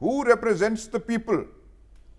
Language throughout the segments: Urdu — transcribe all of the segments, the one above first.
Who represents the people?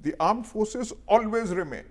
the armed forces always remain।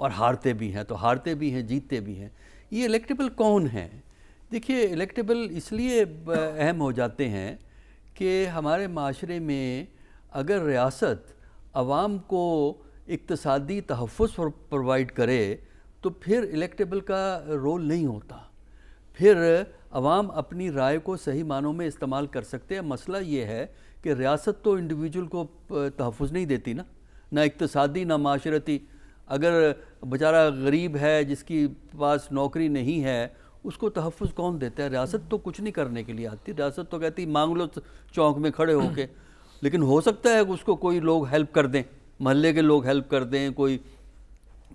اور ہارتے بھی ہیں، تو ہارتے بھی ہیں جیتتے بھی ہیں۔ یہ الیکٹیبل کون ہیں؟ دیکھیے الیکٹیبل اس لیے اہم ہو جاتے ہیں کہ ہمارے معاشرے میں اگر ریاست عوام کو اقتصادی تحفظ پرووائڈ کرے تو پھر الیکٹیبل کا رول نہیں ہوتا، پھر عوام اپنی رائے کو صحیح معنوں میں استعمال کر سکتے ہیں۔ مسئلہ یہ ہے کہ ریاست تو انڈیویجول کو تحفظ نہیں دیتی نا، نہ اقتصادی نہ معاشرتی۔ اگر بیچارہ غریب ہے جس کی پاس نوکری نہیں ہے، اس کو تحفظ کون دیتا ہے؟ ریاست تو کچھ نہیں کرنے کے لیے آتی، ریاست تو کہتی مانگ لو چوک میں کھڑے ہو کے، لیکن ہو سکتا ہے کہ اس کو کوئی لوگ ہیلپ کر دیں، محلے کے لوگ ہیلپ کر دیں، کوئی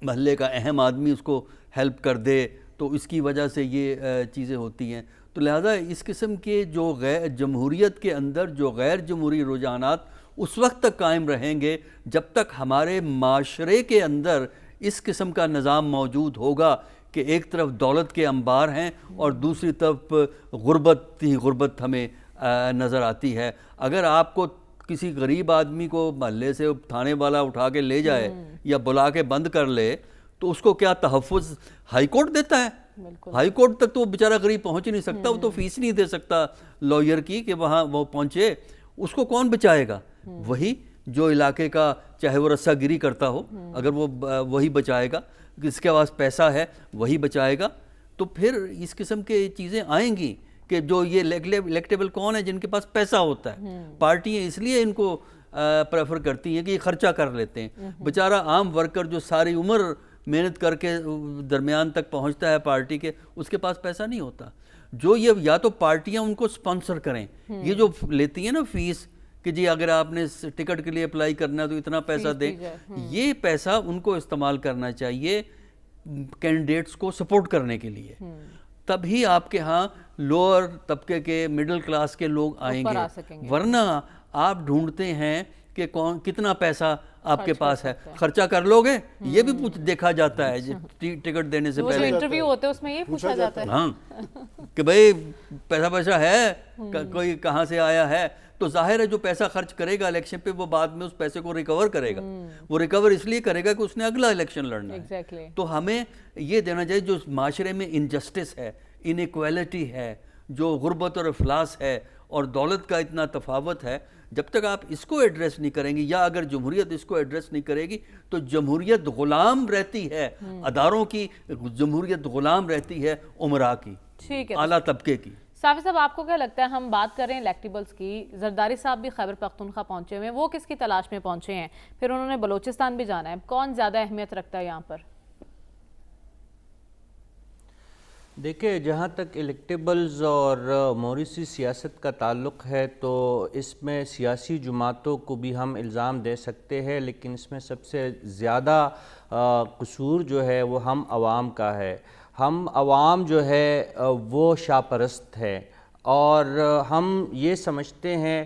محلے کا اہم آدمی اس کو ہیلپ کر دے، تو اس کی وجہ سے یہ چیزیں ہوتی ہیں۔ تو لہذا اس قسم کے جو غیر جمہوریت کے اندر جو غیر جمہوری رجحانات اس وقت تک قائم رہیں گے جب تک ہمارے معاشرے کے اندر اس قسم کا نظام موجود ہوگا کہ ایک طرف دولت کے انبار ہیں اور دوسری طرف غربت ہی غربت ہمیں نظر آتی ہے۔ اگر آپ کو کسی غریب آدمی کو محلے سے تھانے والا اٹھا کے لے جائے یا بلا کے بند کر لے تو اس کو کیا تحفظ ہائی کورٹ دیتا ہے؟ ہائی کورٹ تک تو وہ بیچارہ غریب پہنچ ہی نہیں سکتا، وہ تو فیس نہیں دے سکتا لائر کی کہ وہاں وہ پہنچے، اس کو کون بچائے گا؟ وہی جو علاقے کا چاہے وہ رسہ گیری کرتا ہو، اگر وہ وہی بچائے گا، جس کے پاس پیسہ ہے وہی بچائے گا۔ تو پھر اس قسم کے چیزیں آئیں گی کہ جو یہ الیکٹیبل کون ہے؟ جن کے پاس پیسہ ہوتا ہے۔ پارٹیاں اس لیے ان کو پریفر کرتی ہیں کہ یہ خرچہ کر لیتے ہیں۔ بیچارہ عام ورکر جو ساری عمر محنت کر کے درمیان تک پہنچتا ہے پارٹی کے، اس کے پاس پیسہ نہیں ہوتا۔ جو یہ یا تو پارٹیاں ان کو سپانسر کریں، یہ جو لیتی ہیں نا فیس کہ جی اگر آپ نے ٹکٹ کے لیے اپلائی کرنا ہے تو اتنا پیسہ دیں، یہ پیسہ ان کو استعمال کرنا چاہیے کینڈیڈیٹس کو سپورٹ کرنے کے لیے، تب ہی آپ کے ہاں لوور طبقے کے مڈل کلاس کے لوگ آئیں گے۔ ورنہ آپ ڈھونڈتے ہیں کہ کون کتنا پیسہ آپ کے پاس ہے، خرچہ کر لو گے، یہ بھی دیکھا جاتا ہے ٹکٹ دینے سے پہلے، انٹرویو ہوتے ہیں اس میں یہ پوچھا جاتا ہے ہاں کہ بھئی پیسہ ہے کوئی کہاں سے آیا ہے؟ تو ظاہر ہے جو پیسہ خرچ کرے گا الیکشن پہ وہ بعد میں اس پیسے کو ریکور کرے گا، وہ ریکور اس لیے کرے گا کہ اس نے اگلا الیکشن لڑنا ہے۔ تو ہمیں یہ دینا چاہیے جو معاشرے میں انجسٹس ہے، انیکویلٹی ہے، جو غربت اور افلاس ہے اور دولت کا اتنا تفاوت ہے، جب تک آپ اس کو ایڈریس نہیں کریں گے یا اگر جمہوریت اس کو ایڈریس نہیں کرے گی تو جمہوریت غلام رہتی ہے اداروں کی، جمہوریت غلام رہتی ہے امراء کی، اعلیٰ طبقے کی۔ صافی صاحب آپ کو کیا لگتا ہے، ہم بات کر رہے ہیں الیکٹیبلز کی، زرداری صاحب بھی خیبر پختونخوا پہنچے ہوئے ہیں، وہ کس کی تلاش میں پہنچے ہیں؟ پھر انہوں نے بلوچستان بھی جانا ہے، کون زیادہ اہمیت رکھتا ہے یہاں پر؟ دیکھیں جہاں تک الیکٹیبلز اور موریثی سیاست کا تعلق ہے تو اس میں سیاسی جماعتوں کو بھی ہم الزام دے سکتے ہیں، لیکن اس میں سب سے زیادہ قصور جو ہے وہ ہم عوام کا ہے۔ ہم عوام جو ہے وہ شاہ پرست ہے اور ہم یہ سمجھتے ہیں،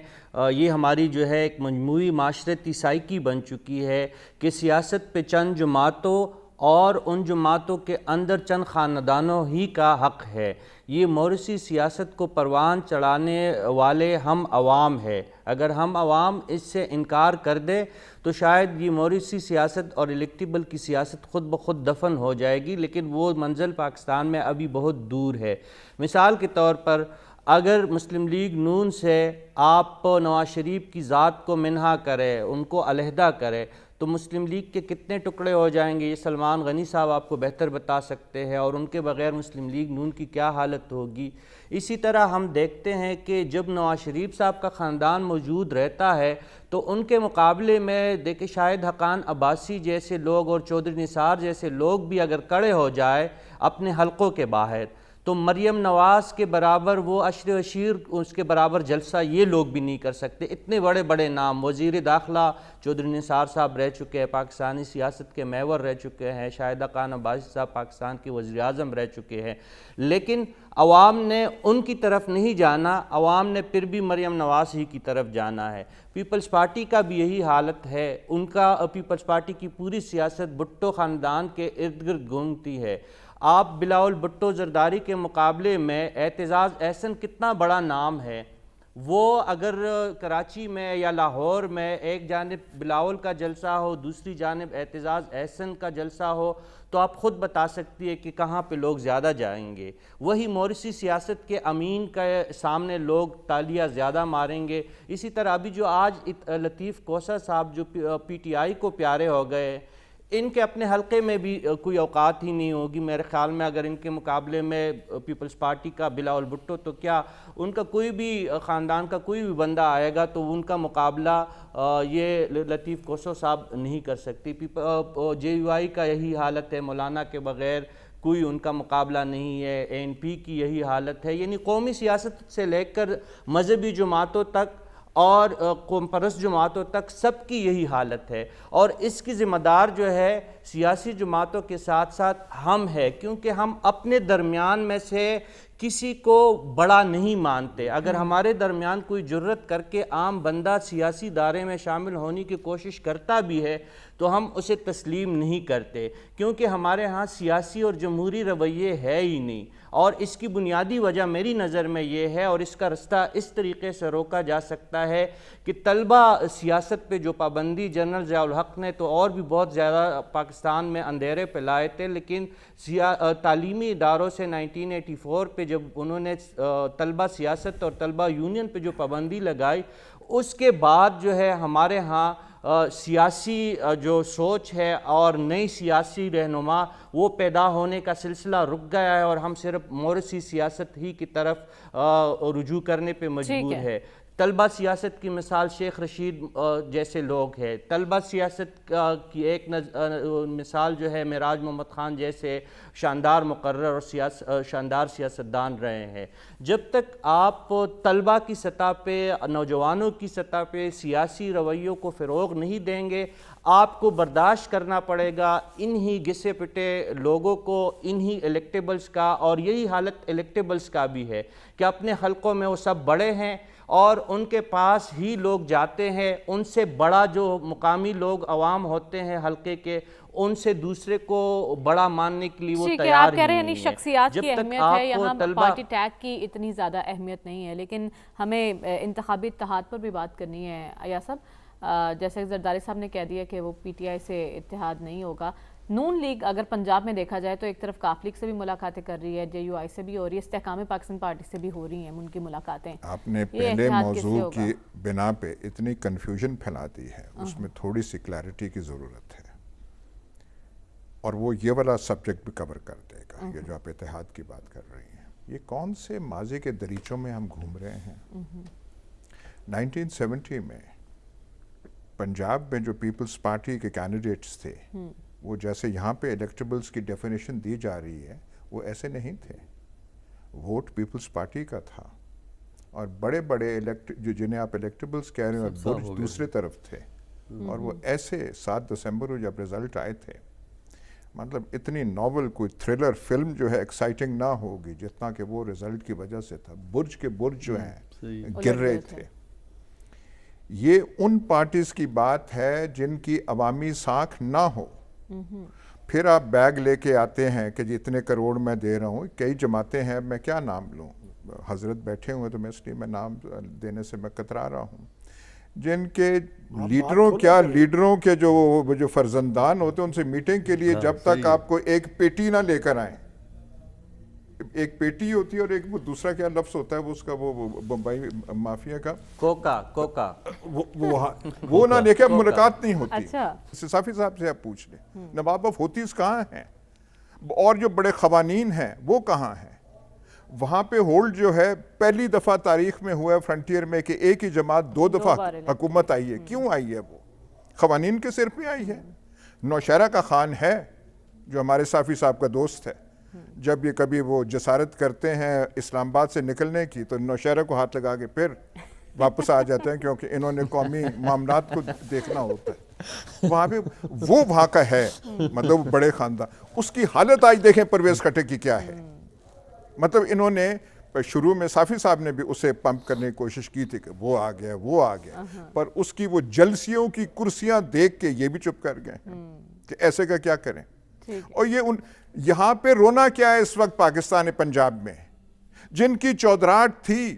یہ ہماری جو ہے ایک مجموعی معاشرتی سائیکی بن چکی ہے کہ سیاست پہ چند جماعتوں اور ان جماعتوں کے اندر چند خاندانوں ہی کا حق ہے۔ یہ موریثی سیاست کو پروان چڑھانے والے ہم عوام ہے۔ اگر ہم عوام اس سے انکار کر دیں تو شاید یہ موریثی سیاست اور الیکٹیبل کی سیاست خود بخود دفن ہو جائے گی، لیکن وہ منزل پاکستان میں ابھی بہت دور ہے۔ مثال کے طور پر اگر مسلم لیگ نون سے آپ نواز شریف کی ذات کو منہا کرے، ان کو علیحدہ کرے، تو مسلم لیگ کے کتنے ٹکڑے ہو جائیں گے یہ سلمان غنی صاحب آپ کو بہتر بتا سکتے ہیں، اور ان کے بغیر مسلم لیگ نون کی کیا حالت ہوگی۔ اسی طرح ہم دیکھتے ہیں کہ جب نواز شریف صاحب کا خاندان موجود رہتا ہے تو ان کے مقابلے میں دیکھیں شاہد حقان عباسی جیسے لوگ اور چودھری نثار جیسے لوگ بھی اگر کڑے ہو جائے اپنے حلقوں کے باہر تو مریم نواز کے برابر وہ عشر عشیر اس کے برابر جلسہ یہ لوگ بھی نہیں کر سکتے۔ اتنے بڑے بڑے نام وزیر داخلہ چودھری نثار صاحب رہ چکے ہیں، پاکستانی سیاست کے محور رہ چکے ہیں، شاہد حقان عباسی صاحب پاکستان کے وزیر اعظم رہ چکے ہیں، لیکن عوام نے ان کی طرف نہیں جانا، عوام نے پھر بھی مریم نواز ہی کی طرف جانا ہے۔ پیپلز پارٹی کا بھی یہی حالت ہے، ان کا پیپلز پارٹی کی پوری سیاست بھٹو خاندان کے ارد گرد گھومتی ہے۔ آپ بلاول بھٹو زرداری کے مقابلے میں اعتزاز احسن کتنا بڑا نام ہے، وہ اگر کراچی میں یا لاہور میں ایک جانب بلاول کا جلسہ ہو، دوسری جانب اعتزاز احسن کا جلسہ ہو، تو آپ خود بتا سکتی ہے کہ کہاں پہ لوگ زیادہ جائیں گے. وہی موریسی سیاست کے امین کے سامنے لوگ تالیاں زیادہ ماریں گے. اسی طرح ابھی جو آج لطیف کوسہ صاحب جو پی ٹی آئی کو پیارے ہو گئے، ان کے اپنے حلقے میں بھی کوئی اوقات ہی نہیں ہوگی میرے خیال میں. اگر ان کے مقابلے میں پیپلز پارٹی کا بلاول بھٹو، تو کیا ان کا کوئی بھی خاندان کا کوئی بھی بندہ آئے گا تو ان کا مقابلہ یہ لطیف کوسہ صاحب نہیں کر سکتی. جے یو آئی کا یہی حالت ہے، مولانا کے بغیر کوئی ان کا مقابلہ نہیں ہے. اے این پی کی یہی حالت ہے. یعنی قومی سیاست سے لے کر مذہبی جماعتوں تک اور قوم پرست جماعتوں تک سب کی یہی حالت ہے. اور اس کی ذمہ دار جو ہے سیاسی جماعتوں کے ساتھ ساتھ ہم ہے، کیونکہ ہم اپنے درمیان میں سے کسی کو بڑا نہیں مانتے. اگر ہمارے درمیان کوئی جرت کر کے عام بندہ سیاسی دائرے میں شامل ہونے کی کوشش کرتا بھی ہے تو ہم اسے تسلیم نہیں کرتے، کیونکہ ہمارے ہاں سیاسی اور جمہوری رویے ہے ہی نہیں. اور اس کی بنیادی وجہ میری نظر میں یہ ہے، اور اس کا رستہ اس طریقے سے روکا جا سکتا ہے کہ طلبہ سیاست پہ جو پابندی جنرل ضیاء الحق نے تو اور بھی بہت زیادہ پاکستان میں اندھیرے پہ لائے تھے، لیکن تعلیمی اداروں سے 1984 پہ جب انہوں نے طلبہ سیاست اور طلبہ یونین پہ جو پابندی لگائی، اس کے بعد جو ہے ہمارے ہاں سیاسی جو سوچ ہے اور نئی سیاسی رہنما وہ پیدا ہونے کا سلسلہ رک گیا ہے، اور ہم صرف موریسی سیاست ہی کی طرف رجوع کرنے پہ مجبور ہے. طلبہ سیاست کی مثال شیخ رشید جیسے لوگ ہیں. طلبہ سیاست کی ایک مثال جو ہے معراج محمد خان جیسے شاندار مقرر اور شاندار سیاستدان رہے ہیں. جب تک آپ طلبہ کی سطح پہ، نوجوانوں کی سطح پہ سیاسی رویوں کو فروغ نہیں دیں گے، آپ کو برداشت کرنا پڑے گا انہی گھسے پٹے لوگوں کو، انہی الیکٹیبلز کا. اور یہی حالت الیکٹیبلز کا بھی ہے کہ اپنے حلقوں میں وہ سب بڑے ہیں اور ان کے پاس ہی لوگ جاتے ہیں. ان سے بڑا جو مقامی لوگ عوام ہوتے ہیں حلقے کے، ان سے دوسرے کو بڑا ماننے کے لیے وہ تیار ہی نہیں ہے. آپ کہہ رہے ہیں یعنی شخصیات کی اہمیت ہے، یہاں پارٹی ٹیگ کی اتنی زیادہ اہمیت نہیں ہے. لیکن ہمیں انتخابی اتحاد پر بھی بات کرنی ہے. ایاز صاحب، جیسے زرداری صاحب نے کہہ دیا کہ وہ پی ٹی آئی سے اتحاد نہیں ہوگا. نون لیگ اگر پنجاب میں دیکھا جائے تو ایک طرف کاف لیگ سے بھی ملاقاتیں کر رہی ہے، جے یو آئی سے بھی ہو رہی ہے، استحکام پاکستان پارٹی سے بھی ہو رہی ہیں ان کی ملاقاتیں. آپ نے پہلے موضوع کی بنا پہ اتنی کنفیوژن پھیلا دی ہے، اس میں تھوڑی سی کلیئرٹی کی ضرورت ہے، اور وہ یہ والا سبجیکٹ بھی کور کر دے گا. یہ جو آپ اتحاد کی بات کر رہی ہیں، یہ کون سے ماضی کے دریچوں میں ہم گھوم رہے ہیں. 1970 میں پنجاب میں جو پیپلز پارٹی کے کینڈیڈیٹس تھے، وہ جیسے یہاں پہ الیکٹیبلز کی ڈیفینیشن دی جا رہی ہے، وہ ایسے نہیں تھے. ووٹ پیپلز پارٹی کا تھا، اور بڑے بڑے جنہیں آپ الیکٹیبلز کہہ رہے ہیں، اور برج دوسرے طرف تھے. اور وہ ایسے 7 دسمبر کو جب رزلٹ آئے تھے، مطلب اتنی ناول کوئی تھرلر فلم جو ہے ایکسائٹنگ نہ ہوگی جتنا کہ وہ رزلٹ کی وجہ سے تھا. برج کے برج جو ہیں گر رہے تھے. یہ ان پارٹیز کی بات ہے جن کی عوامی ساکھ نہ ہو. پھر آپ بیگ لے کے آتے ہیں کہ اتنے کروڑ میں دے رہا ہوں. کئی جماعتیں ہیں، میں کیا نام لوں، حضرت بیٹھے ہوئے تو میں اس لیے میں نام دینے سے میں کترا رہا ہوں، جن کے لیڈروں کے جو فرزندان ہوتے ہیں ان سے میٹنگ کے لیے جب تک آپ کو ایک پیٹی نہ لے کر آئیں. ایک پیٹی ہوتی ہے اور ایک وہ دوسرا کیا لفظ ہوتا ہے وہ اس کا، وہ بمبئی مافیا کا کوکا وہ نہ لے کے ملاقات نہیں ہوتی. صافی صاحب سے آپ پوچھ لیں نواب آف ہوتیز کہاں ہیں، اور جو بڑے قوانین ہیں وہ کہاں ہیں. وہاں پہ ہولڈ جو ہے پہلی دفعہ تاریخ میں ہوا ہے فرنٹیئر میں کہ ایک ہی جماعت 2 دفعہ حکومت آئی ہے. کیوں آئی ہے؟ وہ قوانین کے سر پہ آئی ہے. نوشہرہ کا خان ہے جو ہمارے صافی صاحب کا دوست ہے، جب یہ کبھی وہ جسارت کرتے ہیں اسلام آباد سے نکلنے کی تو نوشہرہ کو ہاتھ لگا کے پھر واپس آ جاتے ہیں، کیونکہ انہوں نے قومی معاملات کو دیکھنا ہوتا ہے. وہاں پہ وہ وہاں کا ہے، مطلب بڑے خاندان. اس کی حالت آج دیکھیں پرویز خٹک کی کیا ہے. مطلب انہوں نے شروع میں صافی صاحب نے بھی اسے پمپ کرنے کی کوشش کی تھی کہ وہ آ گیا، پر اس کی وہ جلسیوں کی کرسیاں دیکھ کے یہ بھی چپ کر گئے کہ ایسے کا کیا کریں. اور یہاں پہ رونا کیا ہے اس وقت پاکستان پنجاب میں، جن کی چودراہٹ تھی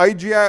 IGI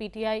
PTI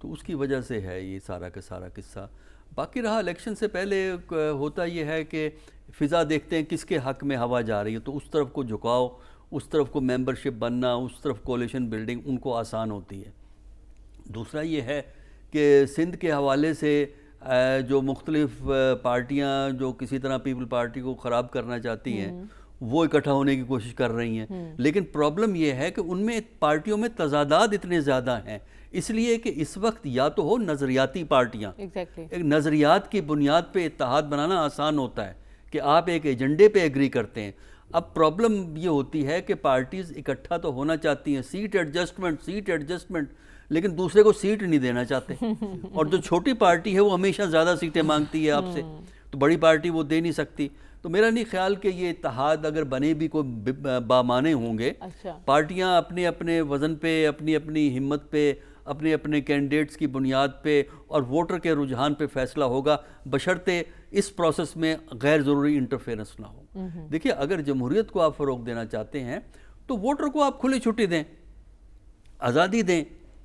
تو اس کی وجہ سے ہے یہ سارا کا سارا قصہ. باقی رہا الیکشن سے پہلے ہوتا یہ ہے کہ فضا دیکھتے ہیں کس کے حق میں ہوا جا رہی ہے تو اس طرف کو جھکاؤ, اس طرف کو ممبرشپ بننا, اس طرف کولیشن بلڈنگ ان کو آسان ہوتی ہے. دوسرا یہ ہے کہ سندھ کے حوالے سے جو مختلف پارٹیاں جو کسی طرح پیپل پارٹی کو خراب کرنا چاہتی ہیں وہ اکٹھا ہونے کی کوشش کر رہی ہیں, لیکن پرابلم یہ ہے کہ ان میں پارٹیوں میں تضادات اتنے زیادہ ہیں, اس لیے کہ اس وقت یا تو ہو نظریاتی پارٹیاں, ایک نظریات کی بنیاد پہ اتحاد بنانا آسان ہوتا ہے کہ آپ ایک ایجنڈے پہ ایگری کرتے ہیں. اب پرابلم یہ ہوتی ہے کہ پارٹیز اکٹھا تو ہونا چاہتی ہیں, سیٹ ایڈجسٹمنٹ, لیکن دوسرے کو سیٹ نہیں دینا چاہتے, اور جو چھوٹی پارٹی ہے وہ ہمیشہ زیادہ سیٹیں مانگتی ہے آپ سے, تو بڑی پارٹی وہ دے نہیں سکتی. تو میرا نہیں خیال کہ یہ اتحاد اگر بنے بھی کوئی بامانے ہوں گے. پارٹیاں اپنے اپنے وزن پہ, اپنی اپنی ہمت پہ, اپنے اپنے کینڈیڈیٹس کی بنیاد پہ اور ووٹر کے رجحان پہ فیصلہ ہوگا, بشرطے اس پروسیس میں غیر ضروری انٹرفیرنس نہ ہو. دیکھیے اگر جمہوریت کو آپ فروغ دینا چاہتے ہیں تو ووٹر کو آپ کھلی چھٹی دیں, آزادی دیں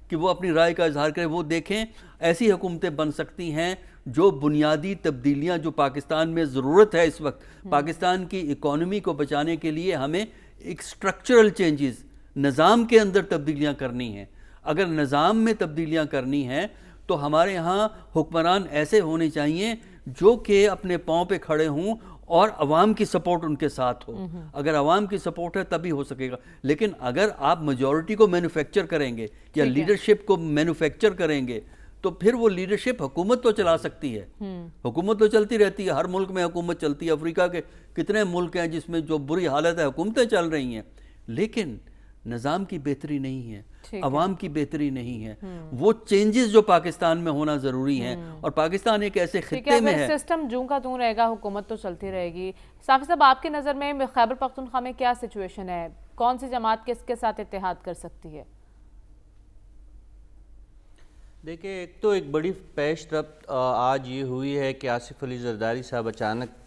کہ وہ اپنی رائے کا اظہار کریں. وہ دیکھیں ایسی حکومتیں بن سکتی ہیں جو بنیادی تبدیلیاں جو پاکستان میں ضرورت ہے اس وقت, پاکستان کی اکانومی کو بچانے کے لیے ہمیں ایک سٹرکچرل چینجز, نظام کے اندر تبدیلیاں کرنی ہیں. اگر نظام میں تبدیلیاں کرنی ہیں تو ہمارے ہاں حکمران ایسے ہونے چاہیے جو کہ اپنے پاؤں پہ کھڑے ہوں اور عوام کی سپورٹ ان کے ساتھ ہو. اگر عوام کی سپورٹ ہے تبھی ہو سکے گا, لیکن اگر آپ میجورٹی کو مینوفیکچر کریں گے یا لیڈرشپ کو مینوفیکچر کریں گے تو پھر وہ لیڈرشپ حکومت تو چلا سکتی ہے, حکومت تو چلتی رہتی ہے, ہر ملک میں حکومت چلتی ہے. افریقہ کے کتنے ملک ہیں جس میں جو بری حالت ہے حکومتیں چل رہی ہیں, لیکن نظام کی بہتری نہیں ہے, عوام کی بہتری نہیں ہے. وہ چینجز جو پاکستان میں ہونا ضروری ہیں, اور پاکستان ایک ایسے خطے میں ہے, سسٹم جوں کا توں رہے گا, حکومت تو چلتی رہے گی. صافی صاحب آپ کی نظر میں خیبر پختونخوا میں کیا سچویشن ہے, کون سی جماعت کس کے ساتھ اتحاد کر سکتی ہے؟ دیکھیں ایک تو ایک بڑی پیش رفت آج یہ ہوئی ہے کہ آصف علی زرداری صاحب اچانک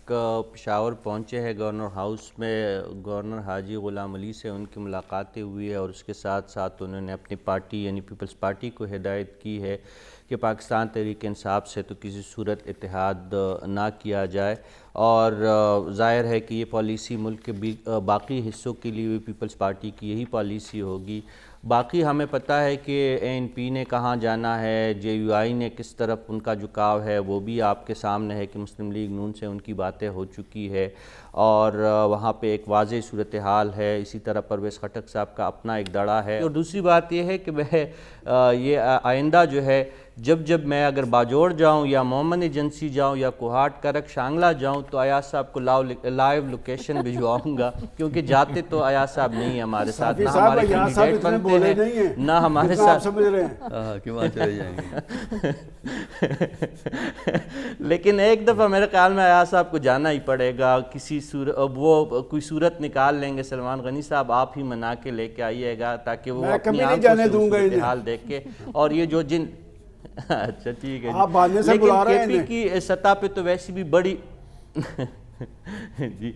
پشاور پہنچے ہیں گورنر ہاؤس میں, گورنر حاجی غلام علی سے ان کی ملاقاتیں ہوئی ہے, اور اس کے ساتھ ساتھ انہوں نے اپنی پارٹی یعنی پیپلز پارٹی کو ہدایت کی ہے کہ پاکستان تحریک انصاف سے تو کسی صورت اتحاد نہ کیا جائے, اور ظاہر ہے کہ یہ پالیسی ملک کے باقی حصوں کے لیے بھی پیپلز پارٹی کی یہی پالیسی ہوگی. باقی ہمیں پتہ ہے کہ ANP نے کہاں جانا ہے, JUI نے کس طرف ان کا جھکاؤ ہے, وہ بھی آپ کے سامنے ہے کہ مسلم لیگ نون سے ان کی باتیں ہو چکی ہے, اور وہاں پہ ایک واضح صورتحال ہے. اسی طرح پرویز خٹک صاحب کا اپنا ایک دڑا ہے. اور دوسری بات یہ ہے کہ میں یہ آئندہ جو ہے جب میں اگر باجوڑ جاؤں یا مومن ایجنسی جاؤں یا کوہاٹ کرک شانگلہ جاؤں تو ایاز صاحب کو لائیو لوکیشن بھجواؤں گا, کیونکہ جاتے تو ایاز صاحب نہیں ہے ہمارے ساتھ, نہ ہمارے کینڈیڈیٹ بنتے ہیں نہ ہمارے ساتھ, چلے جائیں گے. لیکن ایک دفعہ میرے خیال میں ایاز صاحب کو جانا ہی پڑے گا. وہ کوئی صورت نکال لیں گے, سلمان غنی صاحب آپ ہی منا کے لے کے آئیے گا تاکہ وہ اپنی آنکھوں سے صورتحال دیکھ کے, اور یہ جو جن اچھا ٹھیک ہے, لیکن KP کی سطح پہ تو ویسی بھی بڑی جی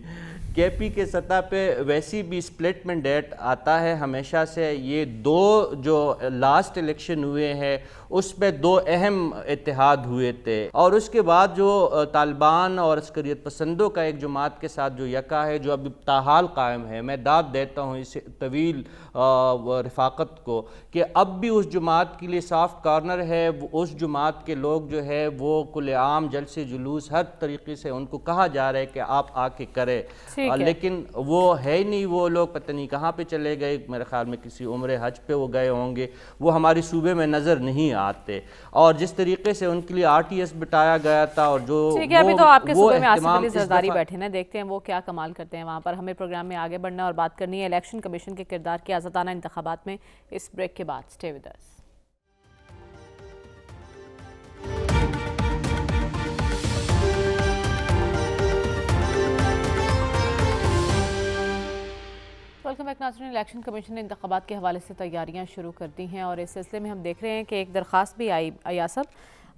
KP کے سطح پہ ویسی بھی سپلٹ مینڈیٹ آتا ہے ہمیشہ سے. یہ دو جو لاسٹ الیکشن ہوئے ہیں اس میں دو اہم اتحاد ہوئے تھے, اور اس کے بعد جو طالبان اور عسکریت پسندوں کا ایک جماعت کے ساتھ جو یکا ہے جو ابھی تاحال قائم ہے, میں داد دیتا ہوں اس طویل رفاقت کو کہ اب بھی اس جماعت کے لیے سافٹ کارنر ہے. اس جماعت کے لوگ جو ہے وہ کل عام جلسے جلوس ہر طریقے سے ان کو کہا جا رہا ہے کہ آپ آ کے کریں, لیکن وہ ہے ہی نہیں. وہ لوگ پتہ نہیں کہاں پہ چلے گئے, میرے خیال میں کسی عمرے حج پہ وہ گئے ہوں گے, وہ ہمارے صوبے میں نظر نہیں آتے. اور جس طریقے سے ان کے لیے RTS بٹایا گیا تھا, اور جو ٹھیک ہے, ابھی تو آپ کے صوبے میں آصف علی زرداری بیٹھے ہیں, دیکھتے ہیں وہ کیا کمال کرتے ہیں وہاں پر. ہمیں پروگرام میں آگے بڑھنا اور بات کرنی ہے الیکشن کمیشن کے کردار کی آزادانہ انتخابات میں. اس بریک کے بعد سٹے ود اس. ویلکم بیک ناظرین. الیکشن کمیشن نے انتخابات کے حوالے سے تیاریاں شروع کر دی ہیں, اور اس سلسلے میں ہم دیکھ رہے ہیں کہ ایک درخواست بھی آئی ایاز صاحب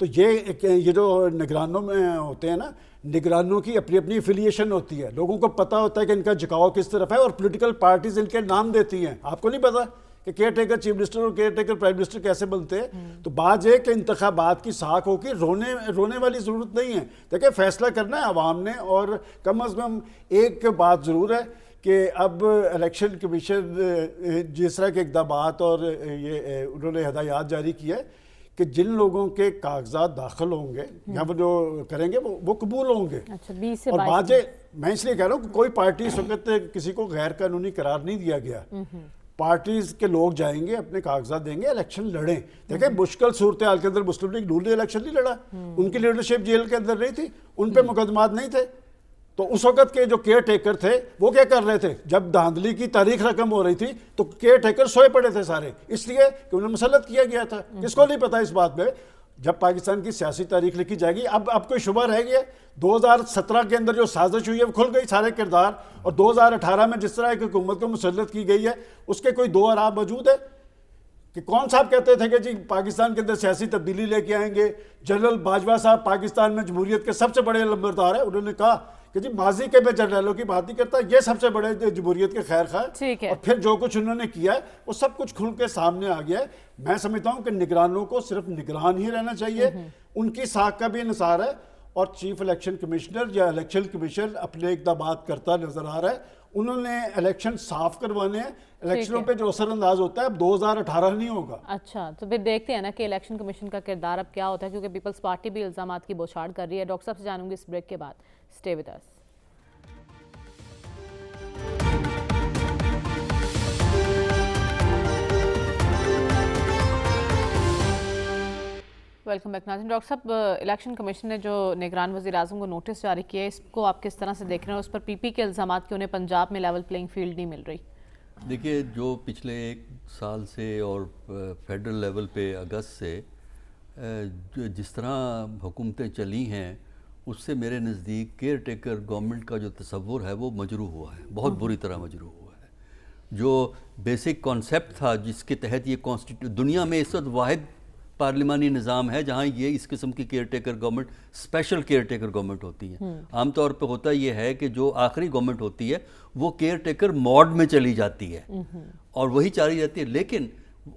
تو یہ جو نگرانوں میں ہوتے ہیں نا، نگرانوں کی اپنی اپنی افیلیشن ہوتی ہے، لوگوں کو پتہ ہوتا ہے کہ ان کا جھکاؤ کس طرف ہے، اور پولیٹیکل پارٹیز ان کے نام دیتی ہیں. آپ کو نہیں پتا کہ کیئر ٹیکر چیف منسٹر اور کیئر ٹیکر پرائم منسٹر کیسے بنتے ہیں؟ تو بات یہ کہ انتخابات کی ساکھ ہو کے رونے والی ضرورت نہیں ہے. دیکھیں فیصلہ کرنا ہے عوام نے، اور کم از کم ایک بات ضرور ہے کہ اب الیکشن کمیشن جس طرح کے اقدامات اور یہ انہوں نے ہدایات جاری کی ہے کہ جن لوگوں کے کاغذات داخل ہوں گے یا وہ جو کریں گے وہ قبول ہوں گے. اچھا 20 سے اور 22 بات میں اس لیے کہہ رہا ہوں کہ کوئی پارٹی اس وقت کسی کو غیر قانونی قرار نہیں دیا گیا. پارٹیز کے لوگ جائیں گے، اپنے کاغذات دیں گے، الیکشن لڑیں. دیکھیں مشکل صورتحال کے اندر مسلم لیگ نون نے الیکشن نہیں لڑا، ان کی لیڈرشپ جیل کے اندر نہیں تھی، ان پہ مقدمات نہیں تھے. تو اس وقت کے جو کیئر ٹیکر تھے وہ کیا کر رہے تھے؟ جب دھاندلی کی تاریخ رقم ہو رہی تھی تو کیئر ٹیکر سوئے پڑے تھے سارے، اس لیے کہ انہیں مسلط کیا گیا تھا. کس کو نہیں پتا اس بات میں؟ جب پاکستان کی سیاسی تاریخ لکھی جائے گی، اب کوئی شبہ رہ گیا؟ 2017 کے اندر جو سازش ہوئی ہے وہ کھل گئی سارے کردار، اور 2018 میں جس طرح ایک حکومت کو مسلط کی گئی ہے اس کے کوئی 2 آراء موجود ہے کہ کون صاحب کہتے تھے کہ جی پاکستان کے اندر سیاسی تبدیلی لے کے آئیں گے. جنرل باجوہ صاحب پاکستان میں جمہوریت کے سب سے بڑے لمبردار ہیں، انہوں نے کہا کہ جی ماضی کے میں جنرلوں کی بات نہیں کرتا، یہ سب سے بڑے جمہوریت کے خیر خواہ. اور پھر جو کچھ انہوں نے کیا ہے وہ سب کچھ کھل کے سامنے آ گیا ہے. میں سمجھتا ہوں کہ نگرانوں کو صرف نگران ہی رہنا چاہیے، ان کی ساکھ کا بھی انحصار ہے، اور چیف الیکشن کمشنر یا الیکشن کمیشن اپنے اقدامات کرتا نظر آ رہا ہے. انہوں نے الیکشن صاف کروانے ہیں، الیکشنوں پہ جو اثر انداز ہوتا ہے اب 2018 نہیں ہوگا. اچھا تو پھر دیکھتے ہیں نا کہ الیکشن کمیشن کا کردار اب کیا ہوتا ہے، کیونکہ پیپلز پارٹی بھی الزامات کی بوچھاڑ کر رہی ہے. ڈاکٹر صاحب سے جانوں گی اس بریک کے بعد. Stay with us. Welcome back ناظرین. ڈاکٹر صاحب الیکشن کمیشن نے جو نگران وزیر اعظم کو نوٹس جاری کیا ہے، اس کو آپ کس طرح سے دیکھ رہے ہیں؟ اس پر پی پی کے الزامات کہ انہیں پنجاب میں لیول پلینگ فیلڈ نہیں مل رہی. دیکھیے جو پچھلے 1 سال سے اور فیڈرل لیول پہ اگست سے جس طرح حکومتیں چلی ہیں، اس سے میرے نزدیک کیئر ٹیکر گورنمنٹ کا جو تصور ہے وہ مجروح ہوا ہے، بہت بری طرح مجروح ہوا ہے. جو بیسک کانسیپٹ تھا جس کے تحت یہ دنیا میں اس وقت واحد پارلیمانی نظام ہے جہاں یہ اس قسم کی care taker government special care taker government ہوتی ہے. عام طور پہ ہوتا یہ ہے کہ جو آخری گورنمنٹ ہوتی ہے وہ کیئر ٹیکر موڈ میں چلی جاتی ہے اور وہی چلی جاتی ہے، لیکن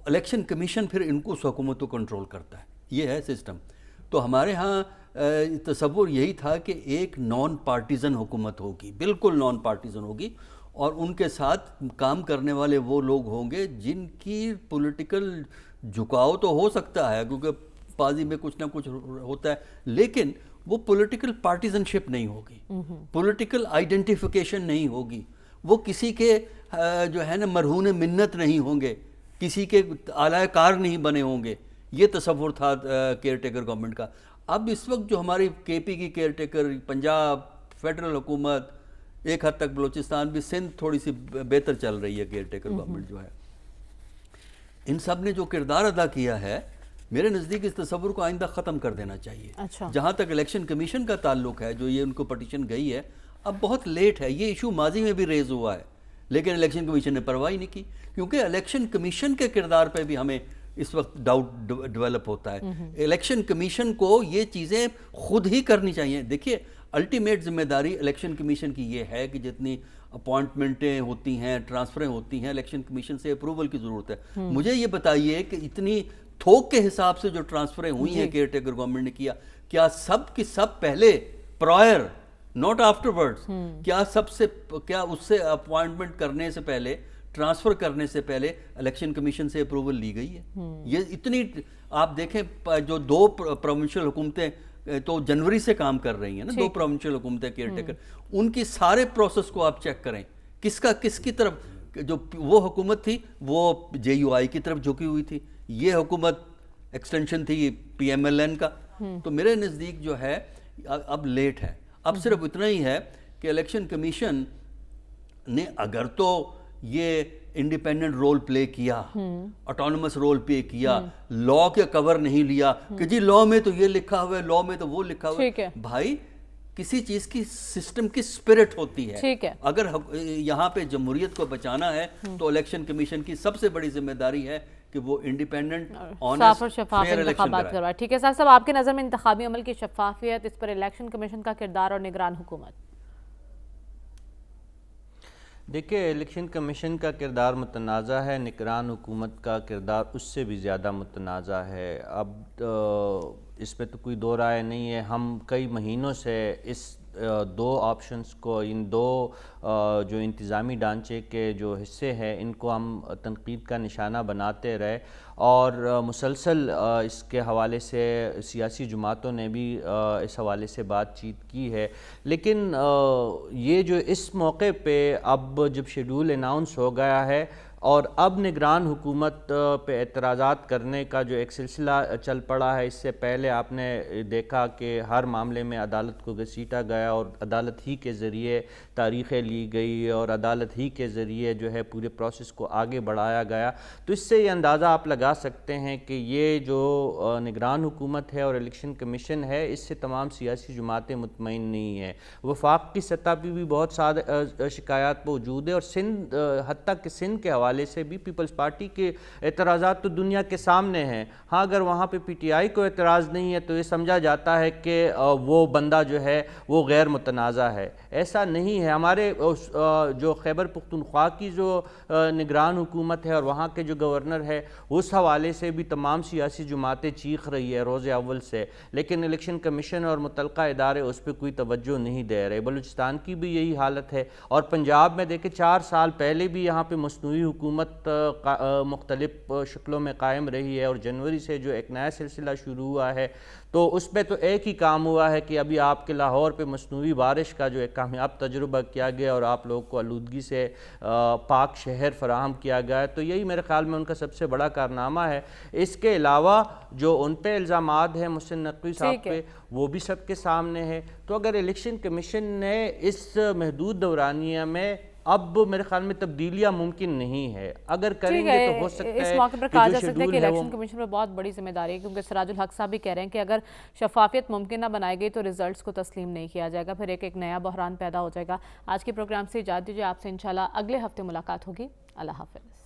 الیکشن کمیشن پھر ان کو اس حکومت کو کنٹرول کرتا ہے. یہ ہے سسٹم. تو ہمارے ہاں تصور یہی تھا کہ ایک نان پارٹیزن حکومت ہوگی، بالکل نان پارٹیزن ہوگی، اور ان کے ساتھ کام کرنے والے وہ لوگ ہوں گے جن کی پولیٹیکل جھکاؤ تو ہو سکتا ہے کیونکہ بازی میں کچھ نہ کچھ ہوتا ہے، لیکن وہ پولیٹیکل پارٹیزن شپ نہیں ہوگی، پولیٹیکل آئیڈینٹیفیکیشن نہیں ہوگی، وہ کسی کے جو ہے نا مرہون منت نہیں ہوں گے، کسی کے اعلی کار نہیں بنے ہوں گے. یہ تصور تھا کیئر ٹیکر گورنمنٹ کا. اب اس وقت جو ہماری کے پی کی کیئر ٹیکر، پنجاب فیڈرل حکومت، ایک حد تک بلوچستان بھی، سندھ تھوڑی سی بہتر چل رہی ہے کیئر ٹیکر گورنمنٹ جو ہے، ان سب نے جو کردار ادا کیا ہے میرے نزدیک اس تصور کو آئندہ ختم کر دینا چاہیے. جہاں تک الیکشن کمیشن کا تعلق ہے، جو یہ ان کو پٹیشن گئی ہے، اب بہت لیٹ ہے. یہ ایشو ماضی میں بھی ریز ہوا ہے لیکن الیکشن کمیشن نے پرواہ نہیں کی، کیونکہ الیکشن کمیشن کے کردار پہ بھی ہمیں اس وقت ڈاؤٹ ڈیولپ ہوتا ہے. الیکشن کمیشن کو یہ چیزیں خود ہی کرنی چاہیے. دیکھیے الٹیمیٹ ذمہ داری الیکشن کمیشن کی یہ ہے کہ جتنی اپوائنٹمنٹیں ہوتی ہیں، ٹرانسفریں ہوتی ہیں، الیکشن کمیشن سے اپروول کی ضرورت ہے. مجھے یہ بتائیے کہ اتنی تھوک کے حساب سے جو ٹرانسفریں ہوئی ہیں کیئر ٹیکر گورنمنٹ نے کیا، کیا سب کی سب پہلے پرائر ناٹ آفٹر ورڈز، کیا اس سے اپوائنٹمنٹ کرنے سے پہلے، ٹرانسفر کرنے سے پہلے الیکشن کمیشن سے اپروول لی گئی ہے؟ یہ اتنی آپ دیکھیں جو 2 پروونشل حکومتیں تو جنوری سے کام کر رہی ہیں نا، 2 پروونشل حکومتیں کیئر ٹیکر، ان کی سارے پروسیس کو آپ چیک کریں، کس کی طرف، جو وہ حکومت تھی وہ جے یو آئی کی طرف جھکی ہوئی تھی، یہ حکومت ایکسٹینشن تھی پی ایم ایل این کا. تو میرے نزدیک جو ہے اب لیٹ ہے. اب صرف اتنا ہی ہے کہ الیکشن کمیشن نے اگر تو یہ انڈیپینڈنٹ رول پلے کیا، آٹونومس رول پلے کیا، لا کے کور نہیں لیا کہ جی لا میں تو یہ لکھا ہوا ہے، لا میں تو وہ لکھا ہوا ہے. بھائی کسی چیز کی سسٹم کی اسپرٹ ہوتی ہے. اگر یہاں پہ جمہوریت کو بچانا ہے تو الیکشن کمیشن کی سب سے بڑی ذمہ داری ہے کہ وہ انڈیپینڈنٹ صاف اور شفاف انتخابات کروا. ٹھیک ہے صاحب صاحب، آپ کے نظر میں انتخابی عمل کی شفافیت، اس پر الیکشن کمیشن کا کردار اور نگران حکومت؟ دیکھیں، الیکشن کمیشن کا کردار متنازع ہے، نگران حکومت کا کردار اس سے بھی زیادہ متنازع ہے. اب اس پہ تو کوئی دو رائے نہیں ہے. ہم کئی مہینوں سے اس دو آپشنز کو، ان دو جو انتظامی ڈھانچے کے جو حصے ہیں، ان کو ہم تنقید کا نشانہ بناتے رہے، اور مسلسل اس کے حوالے سے سیاسی جماعتوں نے بھی اس حوالے سے بات چیت کی ہے. لیکن یہ جو اس موقع پہ اب جب شیڈول اناؤنس ہو گیا ہے اور اب نگران حکومت پہ اعتراضات کرنے کا جو ایک سلسلہ چل پڑا ہے، اس سے پہلے آپ نے دیکھا کہ ہر معاملے میں عدالت کو گھسیٹا گیا اور عدالت ہی کے ذریعے تاریخیں لی گئی اور عدالت ہی کے ذریعے جو ہے پورے پروسیس کو آگے بڑھایا گیا. تو اس سے یہ اندازہ آپ لگا سکتے ہیں کہ یہ جو نگران حکومت ہے اور الیکشن کمیشن ہے، اس سے تمام سیاسی جماعتیں مطمئن نہیں ہیں. وفاق کی سطح پہ بھی بہت سارے شکایات موجود ہے، اور سندھ، حتیٰ کہ سندھ کے حوالے سے بھی پیپلز پارٹی کے اعتراضات تو دنیا کے سامنے ہیں. ہاں، اگر وہاں پہ پی ٹی آئی کو اعتراض نہیں ہے تو یہ سمجھا جاتا ہے کہ وہ بندہ جو ہے وہ غیر متنازع ہے. ایسا نہیں ہے. ہمارے جو خیبر پختونخوا کی جو نگران حکومت ہے اور وہاں کے جو گورنر ہے، اس حوالے سے بھی تمام سیاسی جماعتیں چیخ رہی ہے روز اول سے، لیکن الیکشن کمیشن اور متعلقہ ادارے اس پہ کوئی توجہ نہیں دے رہے. بلوچستان کی بھی یہی حالت ہے. اور پنجاب میں دیکھیں 4 سال پہلے بھی یہاں پہ مصنوعی حکومت مختلف شکلوں میں قائم رہی ہے، اور جنوری سے جو ایک نیا سلسلہ شروع ہوا ہے تو اس پہ تو ایک ہی کام ہوا ہے کہ ابھی آپ کے لاہور پہ مصنوعی بارش کا جو ایک کامیاب تجربہ کیا گیا اور آپ لوگوں کو آلودگی سے پاک شہر فراہم کیا گیا ہے. تو یہی میرے خیال میں ان کا سب سے بڑا کارنامہ ہے. اس کے علاوہ جو ان پہ الزامات ہیں محسن نقوی صاحب پہ، وہ بھی سب کے سامنے ہے. تو اگر الیکشن کمیشن نے اس محدود دورانیہ میں، اب میرے خیال میں تبدیلیاں ممکن نہیں ہے. اگر کریں گے تو ہو سکتا ہے اس موقع پر کہا جا سکتا ہے کہ الیکشن کمیشن پر بہت بڑی ذمہ داری ہے، کیونکہ سراج الحق صاحب بھی کہہ رہے ہیں کہ اگر شفافیت ممکن نہ بنائی گئی تو ریزلٹس کو تسلیم نہیں کیا جائے گا، پھر ایک نیا بحران پیدا ہو جائے گا. آج کے پروگرام سے اجازت دیجیے، آپ سے انشاءاللہ اگلے ہفتے ملاقات ہوگی. اللہ حافظ.